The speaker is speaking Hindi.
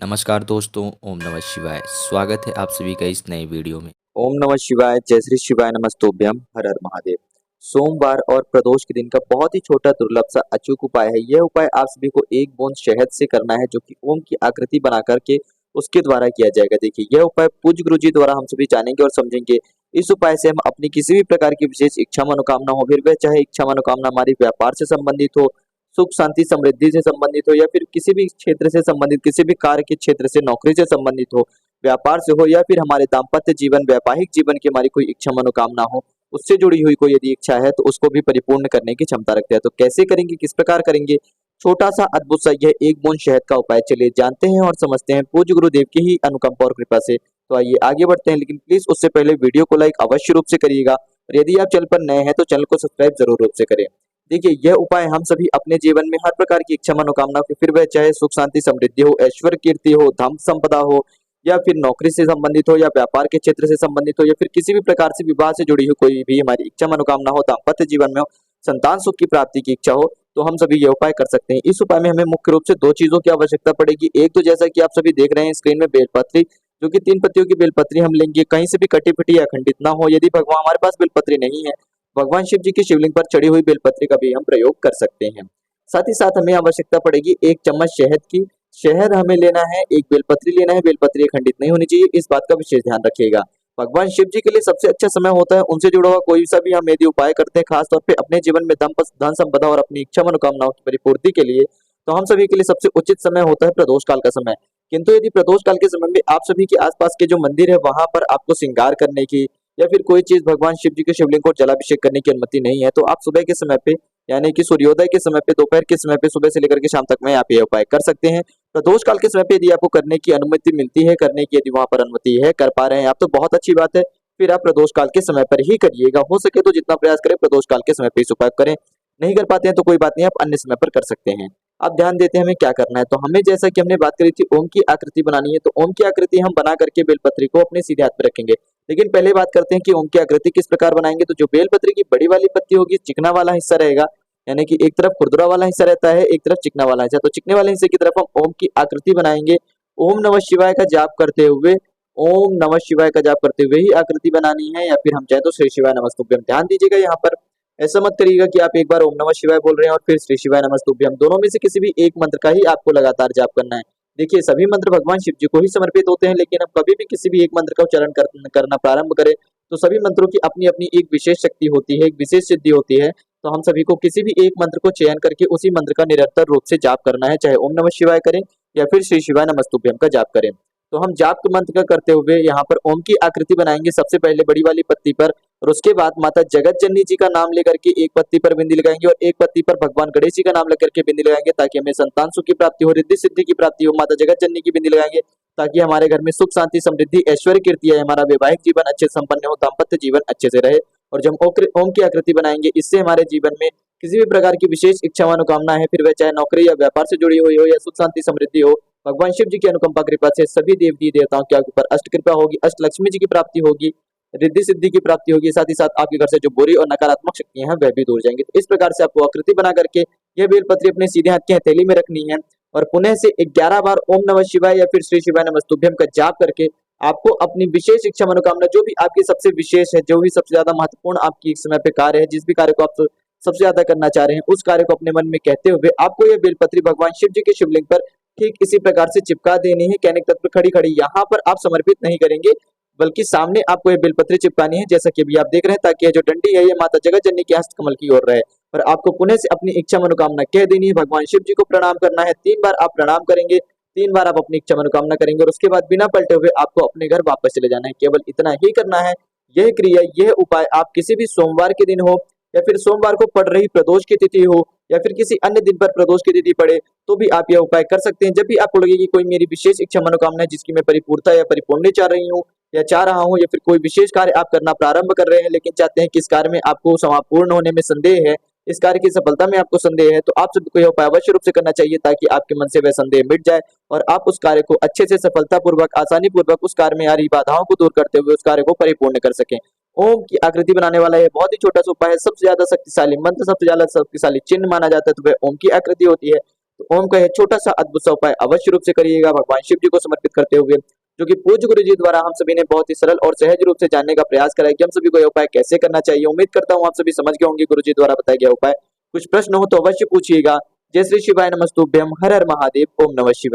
नमस्कार दोस्तों, ओम नमः शिवाय। स्वागत है आप सभी का इस नए वीडियो में। ओम नमः शिवाय, जय श्री शिवाय, नमस्तुभ्यम, हर हर महादेव। सोमवार और प्रदोष के दिन का बहुत ही छोटा दुर्लभ सा अचूक उपाय है। यह उपाय आप सभी को एक बूंद शहद से करना है, जो कि ओम की आकृति बना करके उसके द्वारा किया जाएगा। देखिए, यह उपाय पूज्य गुरु जी द्वारा हम सभी जानेंगे और समझेंगे। इस उपाय से हम अपनी किसी भी प्रकार की विशेष इच्छा मनोकामना हो, फिर वह चाहे इच्छा मनोकामना हमारी व्यापार से संबंधित हो, सुख शांति समृद्धि से संबंधित हो, या फिर किसी भी क्षेत्र से संबंधित, किसी भी कार्य के क्षेत्र से, नौकरी से संबंधित हो, व्यापार से हो, या फिर हमारे दाम्पत्य जीवन, वैवाहिक जीवन की हमारी कोई इच्छा मनोकामना हो, उससे जुड़ी हुई कोई यदि इच्छा है तो उसको भी परिपूर्ण करने की क्षमता रखते हैं। तो कैसे करेंगे, किस प्रकार करेंगे? छोटा सा अद्भुत सा यह एक बूंद शहद का उपाय चलिए जानते हैं और समझते हैं पूज्य गुरुदेव की ही अनुकंपा और कृपा से। तो आइए आगे बढ़ते हैं, लेकिन प्लीज उससे पहले वीडियो को लाइक अवश्य रूप से करिएगा, और यदि आप चैनल पर नए हैं तो चैनल को सब्सक्राइब जरूर रूप से करें। देखिए, यह उपाय हम सभी अपने जीवन में हर प्रकार की इच्छा मनोकामना को, फिर वह चाहे सुख शांति समृद्धि हो, ऐश्वर्य कीर्ति हो, धन संपदा हो, या फिर नौकरी से संबंधित हो, या व्यापार के क्षेत्र से संबंधित हो, या फिर किसी भी प्रकार से विवाह से जुड़ी हुई कोई भी हमारी इच्छा मनोकामना हो, दाम्पत्य जीवन में हो, संतान सुख की प्राप्ति की इच्छा हो, तो हम सभी ये उपाय कर सकते हैं। इस उपाय में हमें मुख्य रूप से दो चीजों की आवश्यकता पड़ेगी। एक तो जैसा कि आप सभी देख रहे हैं स्क्रीन में, बेलपत्री, जो कि 3 पत्तियों की बेलपत्री हम लेंगे, कहीं से भी कटी फटी या खंडित ना हो। यदि भगवान हमारे पास बेलपत्री नहीं है, भगवान शिव जी की शिवलिंग पर चढ़ी हुई बेलपत्री का भी हम प्रयोग कर सकते हैं। साथ ही साथ हमें आवश्यकता पड़ेगी 1 चम्मच शहद की। शहद हमें लेना है, एक बेलपत्री लेना है, बेलपत्री खंडित नहीं होनी चाहिए, इस बात का विशेष ध्यान रखिएगा। भगवान शिव जी के लिए सबसे अच्छा समय होता है, उनसे जुड़ा हुआ कोई सा भी हम यदि उपाय करते हैं, खास तौर पे अपने जीवन में धन संपदा और अपनी इच्छा मनोकामनाओं की परिपूर्ति के लिए, तो हम सभी के लिए सबसे उचित समय होता है प्रदोष काल का समय। किंतु यदि प्रदोष काल के समय में आप सभी के आसपास के जो मंदिर है वहां पर आपको श्रृंगार करने की, या फिर कोई चीज भगवान शिव जी के शिवलिंग को जलाभिषेक करने की अनुमति नहीं है, तो आप सुबह के समय पे, यानी कि सूर्योदय के समय पे, दोपहर के समय पे, सुबह से लेकर के शाम तक में आप ये उपाय कर सकते हैं। प्रदोष काल के समय पे यदि आपको करने की अनुमति मिलती है, करने की यदि वहां पर अनुमति है, कर पा रहे हैं आप, तो बहुत अच्छी बात है। फिर आप प्रदोष काल के समय पर ही करिएगा। हो सके तो जितना प्रयास करें प्रदोष काल के समय पे इस उपाय करें। नहीं कर पाते हैं तो कोई बात नहीं, आप अन्य समय पर कर सकते हैं। अब ध्यान देते हैं हमें क्या करना है। तो हमें, जैसा कि हमने बात करी थी, ओम की आकृति बनानी है, तो ओम की आकृति हम बना करके बेलपत्री को अपने सीधे हाथ में रखेंगे। लेकिन पहले बात करते हैं कि ओम की आकृति किस प्रकार बनाएंगे। तो जो बेलपत्री की बड़ी वाली पत्ती होगी, चिकना वाला हिस्सा रहेगा, यानी कि एक तरफ खुरदुरा वाला हिस्सा रहता है, एक तरफ चिकना वाला हिस्सा। तो चिकने वाले हिस्से की तरफ हम ओम की आकृति बनाएंगे। ओम नमः शिवाय का जाप करते हुए, ओम नमः शिवाय का जाप करते हुए ही आकृति बनानी है, या फिर हम चाहे तो श्री शिवाय नमस्तुभ्यम। ध्यान दीजिएगा यहाँ पर, ऐसा मत करिएगा कि आप एक बार ओम नमः शिवाय बोल रहे हैं और फिर श्री शिवाय नमस्तुभ्यम। दोनों में से किसी भी एक मंत्र का ही आपको लगातार जाप करना है। देखिए, सभी मंत्र भगवान शिव जी को ही समर्पित होते हैं, लेकिन हम कभी भी किसी भी एक मंत्र का उच्चारण करना प्रारंभ करें तो सभी मंत्रों की अपनी अपनी एक विशेष शक्ति होती है, एक विशेष सिद्धि होती है। तो हम सभी को किसी भी एक मंत्र को चयन करके उसी मंत्र का निरंतर रूप से जाप करना है, चाहे ओम नमः शिवाय करें या फिर श्री शिवाय नमस्तुभ्यम का जाप करें। तो हम जाप के मंत्र का करते हुए यहाँ पर ओम की आकृति बनाएंगे सबसे पहले बड़ी वाली पत्ती पर, और उसके बाद माता जगत जननी जी का नाम लेकर के एक पत्ती पर बिंदी लगाएंगे, और एक पत्ती पर भगवान गणेश जी का नाम लेकर के बिंदी लगाएंगे, ताकि हमें संतान सुख की प्राप्ति हो, रिद्धि सिद्धि की प्राप्ति हो। माता जगत जननी की बिंदी लगाएंगे ताकि हमारे घर में सुख शांति समृद्धि ऐश्वर्य कीर्ति है, हमारा वैवाहिक जीवन अच्छे संपन्न हो, दाम्पत्य जीवन अच्छे से रहे। और जब ओम की आकृति बनाएंगे, इससे हमारे जीवन में किसी भी प्रकार की विशेष इच्छा मनोकामना है, फिर वह चाहे नौकरी या व्यापार से जुड़ी हुई हो, या सुख शांति समृद्धि हो, भगवान शिव जी की अनुकंपा कृपा से सभी देवी देवताओं के ऊपर अष्ट कृपा होगी, अष्ट लक्ष्मी जी की प्राप्ति होगी, रिद्धि सिद्धि की प्राप्ति होगी। साथ ही साथ आपके घर से जो बुरी और नकारात्मक शक्तियां हैं वह भी दूर जाएंगी। तो इस प्रकार से आपको आकृति बना करके यह बेलपत्री अपने सीधे हाथ की हथेली में रखनी है, और पुनः से 11 बार ओम नमः शिवाय या फिर श्री शिवाय नमस्तुभ्यम का जाप करके आपको अपनी विशेष इच्छा मनोकामना, जो भी आपकी सबसे विशेष है, जो भी सबसे ज्यादा महत्वपूर्ण आपकी इस समय पे कार्य है, जिस भी कार्य को आप सबसे ज्यादा करना चाह रहे हैं, उस कार्य को अपने मन में कहते हुए आपको यह बेलपत्री भगवान शिव जी के शिवलिंग पर ठीक इसी प्रकार से चिपका देनी है। कहने के तत्व खड़ी खड़ी यहाँ पर आप समर्पित नहीं करेंगे, बल्कि सामने आपको ये बेलपत्री चिपकानी है, जैसा कि अभी आप देख रहे हैं, ताकि ये जो डंडी है ये माता जगत जननी के हस्त कमल की ओर रहे। और आपको पुनः से अपनी इच्छा मनोकामना कह देनी है, भगवान शिव जी को प्रणाम करना है। 3 बार आप प्रणाम करेंगे, 3 बार आप अपनी इच्छा मनोकामना करेंगे, और उसके बाद बिना पलटे हुए आपको अपने घर वापस चले जाना है। केवल इतना ही करना है। यह क्रिया, यह उपाय आप किसी भी सोमवार के दिन हो, या फिर सोमवार को पड़ रही प्रदोष की तिथि हो, या फिर किसी अन्य दिन पर प्रदोष की तिथि पड़े, तो भी आप यह उपाय कर सकते हैं। जब भी आपको लगे कि कोई मेरी विशेष इच्छा मनोकामना है जिसकी मैं परिपूर्णता या परिपूर्ण चाह रही हूँ, या चाह रहा हूँ, या फिर कोई विशेष कार्य आप करना प्रारंभ कर रहे हैं, लेकिन चाहते हैं कि इस कार्य में आपको पूर्ण होने में संदेह है, इस कार्य की सफलता में आपको संदेह है, तो आप सभी को यह उपाय अवश्य रूप से करना चाहिए, ताकि आपके मन से वह संदेह मिट जाए और आप उस कार्य को अच्छे से सफलतापूर्वक, आसानी पूर्वक, उस कार्य में आ रही बाधाओं को दूर करते हुए उस कार्य को परिपूर्ण कर सकें। ओम की आकृति बनाने वाला यह बहुत ही छोटा सा उपाय है। सबसे ज्यादा शक्तिशाली मंत्र, सबसे ज्यादा शक्तिशाली चिन्ह माना जाता है तो वह ओम की आकृति होती है। तो ओम का यह छोटा सा अद्भुत सा उपाय अवश्य रूप से करिएगा भगवान शिव जी को समर्पित करते हुए, जो कि पूज्य गुरु जी द्वारा हम सभी ने बहुत ही सरल और सहज रूप से जानने का प्रयास करा है कि हम सभी को यह उपाय कैसे करना चाहिए। उम्मीद करता हूँ आप सभी समझ गए होंगे गुरु जी द्वारा बताया गया उपाय। कुछ प्रश्न हो तो अवश्य पूछिएगा। जय श्री शिवाय नमस्तुभ्यम। हर हर महादेव। ओम नमः शिवाय।